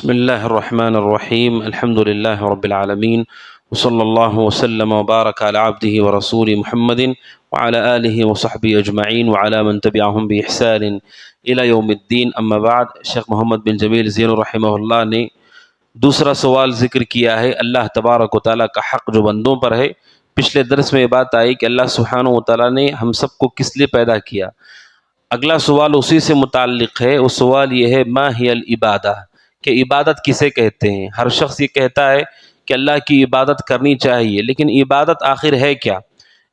بسم اللہ الرحمن الرحیم الحمد للہ رب العالمین وصلی اللہ وسلم وبارک علی عبدہ ورسول محمد وعلی آلہ وصحبہ اجمعین وعلی من تبعہم بإحسان الی یوم الدین. اما بعد، شیخ محمد بن جمیل زین رحمہ اللہ نے دوسرا سوال ذکر کیا ہے، اللہ تبارک و تعالیٰ کا حق جو بندوں پر ہے. پچھلے درس میں یہ بات آئی کہ اللہ سبحانہ و تعالیٰ نے ہم سب کو کس لیے پیدا کیا. اگلا سوال اسی سے متعلق ہے، وہ سوال یہ ہے ما ہی العبادہ، کہ عبادت کسے کہتے ہیں. ہر شخص یہ کہتا ہے کہ اللہ کی عبادت کرنی چاہیے، لیکن عبادت آخر ہے کیا؟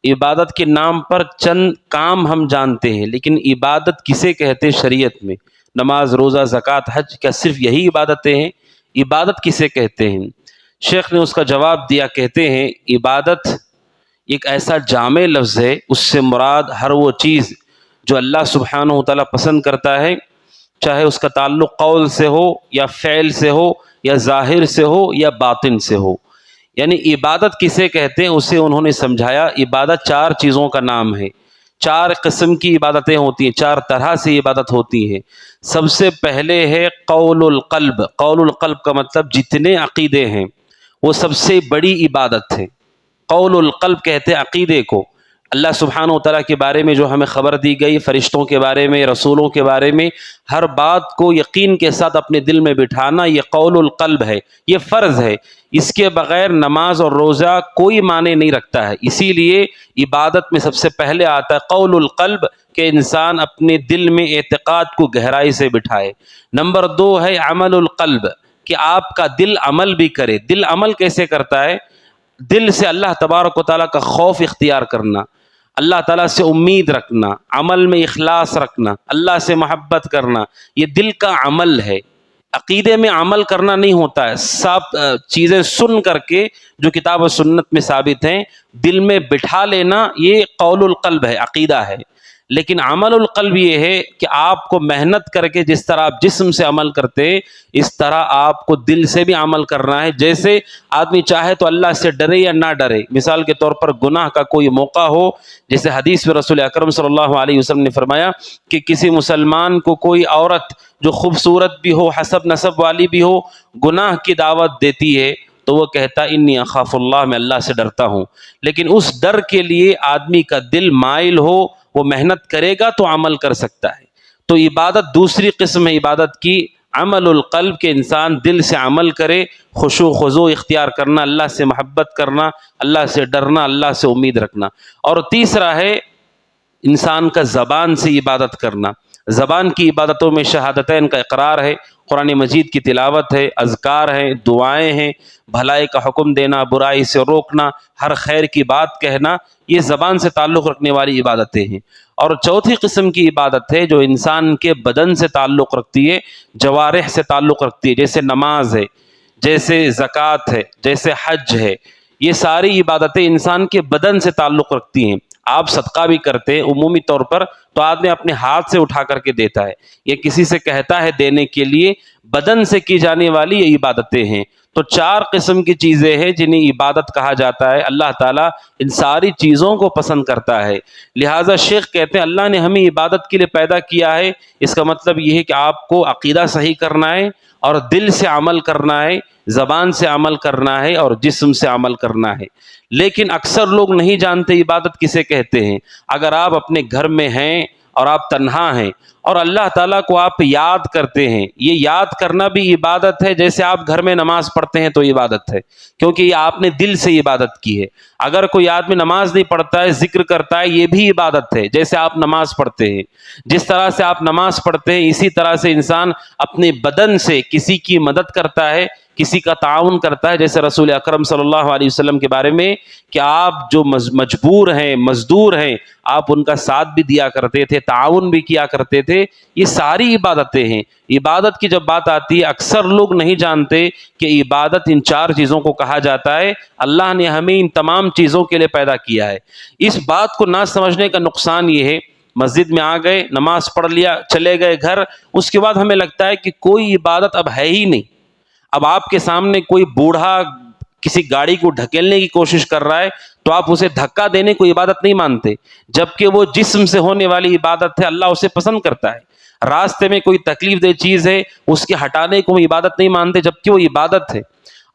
عبادت کے نام پر چند کام ہم جانتے ہیں، لیکن عبادت کسے کہتے ہیں شریعت میں؟ نماز، روزہ، زکوٰۃ، حج، کیا صرف یہی عبادتیں ہیں؟ عبادت کسے کہتے ہیں؟ شیخ نے اس کا جواب دیا، کہتے ہیں عبادت ایک ایسا جامع لفظ ہے، اس سے مراد ہر وہ چیز جو اللہ سبحانہ و تعالیٰ پسند کرتا ہے، چاہے اس کا تعلق قول سے ہو یا فعل سے ہو یا ظاہر سے ہو یا باطن سے ہو. یعنی عبادت کسے کہتے ہیں اسے انہوں نے سمجھایا. عبادت چار چیزوں کا نام ہے، چار قسم کی عبادتیں ہوتی ہیں، چار طرح سے عبادت ہوتی ہیں. سب سے پہلے ہے قول القلب. قول القلب کا مطلب جتنے عقیدے ہیں وہ سب سے بڑی عبادت ہے. قول القلب کہتے ہیں عقیدے کو. اللہ سبحانہ و تعالیٰ کے بارے میں جو ہمیں خبر دی گئی، فرشتوں کے بارے میں، رسولوں کے بارے میں، ہر بات کو یقین کے ساتھ اپنے دل میں بٹھانا، یہ قول القلب ہے، یہ فرض ہے. اس کے بغیر نماز اور روزہ کوئی معنی نہیں رکھتا ہے. اسی لیے عبادت میں سب سے پہلے آتا ہے قول القلب، کہ انسان اپنے دل میں اعتقاد کو گہرائی سے بٹھائے. نمبر دو ہے عمل القلب، کہ آپ کا دل عمل بھی کرے. دل عمل کیسے کرتا ہے؟ دل سے اللہ تبارک و تعالیٰ کا خوف اختیار کرنا، اللہ تعالیٰ سے امید رکھنا، عمل میں اخلاص رکھنا، اللہ سے محبت کرنا، یہ دل کا عمل ہے. عقیدے میں عمل کرنا نہیں ہوتا ہے. سب چیزیں سن کر کے جو کتاب و سنت میں ثابت ہیں، دل میں بٹھا لینا، یہ قول القلب ہے، عقیدہ ہے. لیکن عمل القلب یہ ہے کہ آپ کو محنت کر کے جس طرح آپ جسم سے عمل کرتے ہیں، اس طرح آپ کو دل سے بھی عمل کرنا ہے. جیسے آدمی چاہے تو اللہ سے ڈرے یا نہ ڈرے. مثال کے طور پر گناہ کا کوئی موقع ہو، جیسے حدیث میں رسول اکرم صلی اللہ علیہ وسلم نے فرمایا کہ کسی مسلمان کو کوئی عورت جو خوبصورت بھی ہو، حسب نسب والی بھی ہو، گناہ کی دعوت دیتی ہے تو وہ کہتا انی اخاف اللہ، میں اللہ سے ڈرتا ہوں. لیکن اس ڈر کے لیے آدمی کا دل مائل ہو، وہ محنت کرے گا تو عمل کر سکتا ہے. تو عبادت دوسری قسم ہے عبادت کی، عمل القلب، کے انسان دل سے عمل کرے، خشوع و خضوع اختیار کرنا، اللہ سے محبت کرنا، اللہ سے ڈرنا، اللہ سے امید رکھنا. اور تیسرا ہے انسان کا زبان سے عبادت کرنا. زبان کی عبادتوں میں شہادتین کا اقرار ہے، قرآن مجید کی تلاوت ہے، اذکار ہیں، دعائیں ہیں، بھلائی کا حکم دینا، برائی سے روکنا، ہر خیر کی بات کہنا، یہ زبان سے تعلق رکھنے والی عبادتیں ہیں. اور چوتھی قسم کی عبادت ہے جو انسان کے بدن سے تعلق رکھتی ہے، جوارح سے تعلق رکھتی ہے، جیسے نماز ہے، جیسے زکوٰۃ ہے، جیسے حج ہے. یہ ساری عبادتیں انسان کے بدن سے تعلق رکھتی ہیں. آپ صدقہ بھی کرتے ہیں عمومی طور پر تو آدمی اپنے ہاتھ سے اٹھا کر کے دیتا ہے، یہ کسی سے کہتا ہے دینے کے لیے. بدن سے کی جانے والی یہ عبادتیں ہیں. تو چار قسم کی چیزیں ہیں جنہیں عبادت کہا جاتا ہے. اللہ تعالیٰ ان ساری چیزوں کو پسند کرتا ہے. لہٰذا شیخ کہتے ہیں اللہ نے ہمیں عبادت کے لیے پیدا کیا ہے. اس کا مطلب یہ ہے کہ آپ کو عقیدہ صحیح کرنا ہے اور دل سے عمل کرنا ہے، زبان سے عمل کرنا ہے اور جسم سے عمل کرنا ہے. لیکن اکثر لوگ نہیں جانتے عبادت کسے کہتے ہیں. اگر آپ اپنے گھر میں ہیں اور آپ تنہا ہیں اور اللہ تعالیٰ کو آپ یاد کرتے ہیں، یہ یاد کرنا بھی عبادت ہے. جیسے آپ گھر میں نماز پڑھتے ہیں تو عبادت ہے، کیونکہ یہ آپ نے دل سے عبادت کی ہے. اگر کوئی آدمی نماز نہیں پڑھتا ہے، ذکر کرتا ہے، یہ بھی عبادت ہے، جیسے آپ نماز پڑھتے ہیں. جس طرح سے آپ نماز پڑھتے ہیں اسی طرح سے انسان اپنے بدن سے کسی کی مدد کرتا ہے، کسی کا تعاون کرتا ہے. جیسے رسول اکرم صلی اللہ علیہ وسلم کے بارے میں کہ آپ جو مجبور ہیں، مزدور ہیں، آپ ان کا ساتھ بھی دیا کرتے تھے، تعاون بھی کیا کرتے تھے. یہ ساری عبادتیں ہیں. عبادت کی جب بات آتی ہے اکثر لوگ نہیں جانتے کہ عبادت ان چار چیزوں کو کہا جاتا ہے. اللہ نے ہمیں ان تمام چیزوں کے لیے پیدا کیا ہے. اس بات کو نہ سمجھنے کا نقصان یہ ہے، مسجد میں آ گئے، نماز پڑھ لیا، چلے گئے گھر، اس کے بعد ہمیں لگتا ہے کہ کوئی عبادت اب ہے ہی نہیں. اب آپ کے سامنے کوئی بوڑھا کسی گاڑی کو ڈھکیلنے کی کوشش کر رہا ہے تو آپ اسے دھکا دینے کو عبادت نہیں مانتے، جبکہ وہ جسم سے ہونے والی عبادت ہے، اللہ اسے پسند کرتا ہے۔ راستے میں کوئی تکلیف دہ چیز ہے، اس کے ہٹانے کو وہ عبادت نہیں مانتے، جبکہ وہ عبادت ہے۔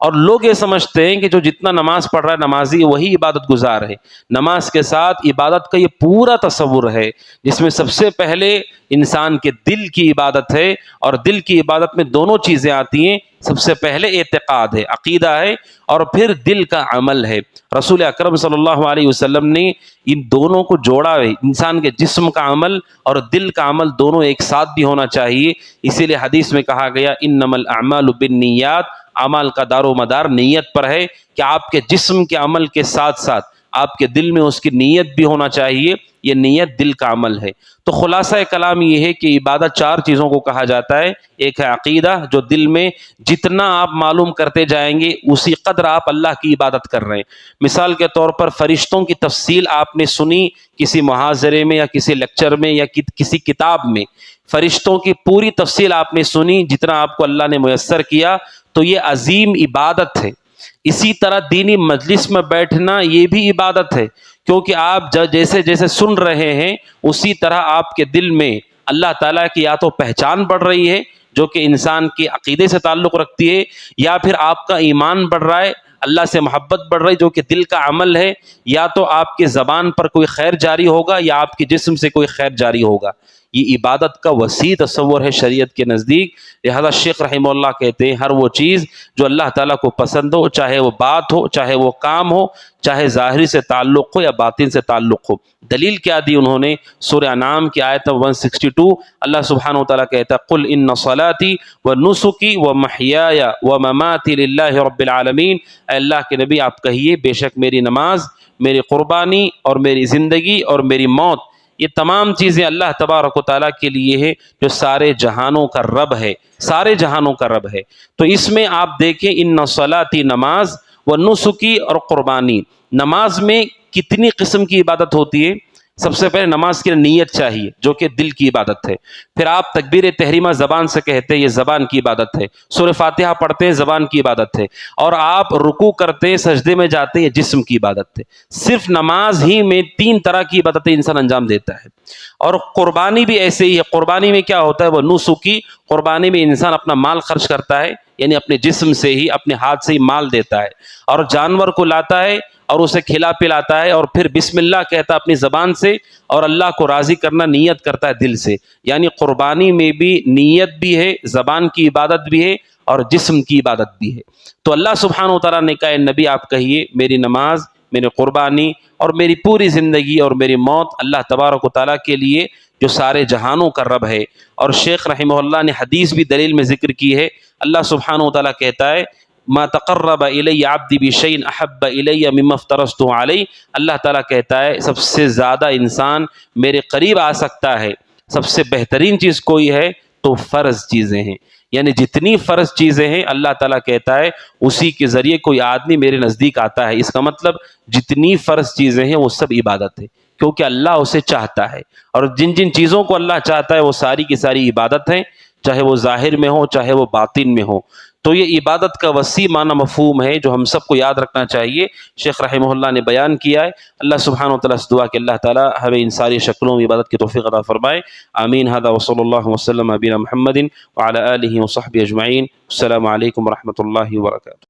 اور لوگ یہ سمجھتے ہیں کہ جو جتنا نماز پڑھ رہا ہے نمازی وہی عبادت گزار ہے۔ نماز کے ساتھ عبادت کا یہ پورا تصور ہے، جس میں سب سے پہلے انسان کے دل کی عبادت ہے، اور دل کی عبادت میں دونوں چیزیں آتی ہیں۔ سب سے پہلے اعتقاد ہے، عقیدہ ہے، اور پھر دل کا عمل ہے۔ رسول اکرم صلی اللہ علیہ وسلم نے ان دونوں کو جوڑا ہے، انسان کے جسم کا عمل اور دل کا عمل دونوں ایک ساتھ بھی ہونا چاہیے۔ اسی لیے حدیث میں کہا گیا انما الاعمال بالنیات، اعمال کا دار و مدار نیت پر ہے، کہ آپ کے جسم کے عمل کے ساتھ ساتھ آپ کے دل میں اس کی نیت بھی ہونا چاہیے۔ یہ نیت دل کا عمل ہے۔ تو خلاصہ کلام یہ ہے کہ عبادت چار چیزوں کو کہا جاتا ہے۔ ایک ہے عقیدہ، جو دل میں جتنا آپ معلوم کرتے جائیں گے اسی قدر آپ اللہ کی عبادت کر رہے ہیں۔ مثال کے طور پر فرشتوں کی تفصیل آپ نے سنی کسی محاضرے میں یا کسی لیکچر میں یا کسی کتاب میں، فرشتوں کی پوری تفصیل آپ نے سنی، جتنا آپ کو اللہ نے میسر کیا، تو یہ عظیم عبادت ہے۔ اسی طرح دینی مجلس میں بیٹھنا یہ بھی عبادت ہے، کیونکہ آپ جیسے جیسے سن رہے ہیں اسی طرح آپ کے دل میں اللہ تعالیٰ کی یا تو پہچان بڑھ رہی ہے، جو کہ انسان کے عقیدے سے تعلق رکھتی ہے، یا پھر آپ کا ایمان بڑھ رہا ہے، اللہ سے محبت بڑھ رہی، جو کہ دل کا عمل ہے، یا تو آپ کی زبان پر کوئی خیر جاری ہوگا یا آپ کے جسم سے کوئی خیر جاری ہوگا۔ یہ عبادت کا وسیع تصور ہے شریعت کے نزدیک۔ لہذا شیخ رحمہ اللہ کہتے ہیں ہر وہ چیز جو اللہ تعالیٰ کو پسند ہو، چاہے وہ بات ہو، چاہے وہ کام ہو، چاہے ظاہری سے تعلق ہو یا باطن سے تعلق ہو۔ دلیل کیا دی انہوں نے؟ سورہ انعام کی آیت 162، اللہ سبحانہ وتعالیٰ کہتا ہے قل ان صلاتی ونسکی ومحیای ومماتی للہ رب العالمین، اے اللہ کے نبی آپ کہیے بے شک میری نماز، میری قربانی اور میری زندگی اور میری موت، یہ تمام چیزیں اللہ تبارک و تعالیٰ کے لیے ہے، جو سارے جہانوں کا رب ہے، سارے جہانوں کا رب ہے۔ تو اس میں آپ دیکھیں ان صلاتی، نماز، و نسکی اور قربانی، نماز میں کتنی قسم کی عبادت ہوتی ہے؟ سب سے پہلے نماز کی نیت چاہیے، جو کہ دل کی عبادت ہے۔ پھر آپ تکبیر تحریمہ زبان سے کہتے ہیں، یہ زبان کی عبادت ہے۔ سورہ فاتحہ پڑھتے ہیں، زبان کی عبادت ہے۔ اور آپ رکوع کرتے ہیں، سجدے میں جاتے ہیں، یہ جسم کی عبادت ہے۔ صرف نماز ہی میں 3 طرح کی عبادتیں انسان انجام دیتا ہے۔ اور قربانی بھی ایسے ہی ہے۔ قربانی میں کیا ہوتا ہے؟ وہ نسکی، قربانی میں انسان اپنا مال خرچ کرتا ہے، یعنی اپنے جسم سے ہی، اپنے ہاتھ سے ہی مال دیتا ہے، اور جانور کو لاتا ہے اور اسے کھلا پلاتا ہے، اور پھر بسم اللہ کہتا ہے اپنی زبان سے، اور اللہ کو راضی کرنا نیت کرتا ہے دل سے۔ یعنی قربانی میں بھی نیت بھی ہے، زبان کی عبادت بھی ہے، اور جسم کی عبادت بھی ہے۔ تو اللہ سبحانہ و تعالیٰ نے کہا اے نبی آپ کہیے میری نماز، میری قربانی اور میری پوری زندگی اور میری موت اللہ تبارک و تعالیٰ کے لیے، جو سارے جہانوں کا رب ہے۔ اور شیخ رحمہ اللہ نے حدیث بھی دلیل میں ذکر کی ہے، اللہ سبحانہ و تعالیٰ کہتا ہے ما تقرب الی عبدی بشیء احب الی مما افترضت علیہ، اللہ تعالیٰ کہتا ہے سب سے زیادہ انسان میرے قریب آ سکتا ہے، سب سے بہترین چیز کوئی ہے تو فرض چیزیں ہیں، یعنی جتنی فرض چیزیں ہیں اللہ تعالیٰ کہتا ہے اسی کے ذریعے کوئی آدمی میرے نزدیک آتا ہے۔ اس کا مطلب جتنی فرض چیزیں ہیں وہ سب عبادت ہے، کیونکہ اللہ اسے چاہتا ہے، اور جن جن چیزوں کو اللہ چاہتا ہے وہ ساری کی ساری عبادت ہیں، چاہے وہ ظاہر میں ہو چاہے وہ باطن میں ہو۔ تو یہ عبادت کا وسیع معنی مفہوم ہے جو ہم سب کو یاد رکھنا چاہیے، شیخ رحمہ اللہ نے بیان کیا ہے۔ اللہ سبحانہ وتعالیٰ سے دعا کہ اللہ تعالیٰ ہمیں ان ساری شکلوں میں عبادت کی توفیق عطا فرمائے، آمین۔ ھذا وصلی اللہ وسلم علی نبینا محمد وعلی آلہ وصحبہ اجمعین۔ السلام علیکم ورحمۃ اللہ وبرکاتہ۔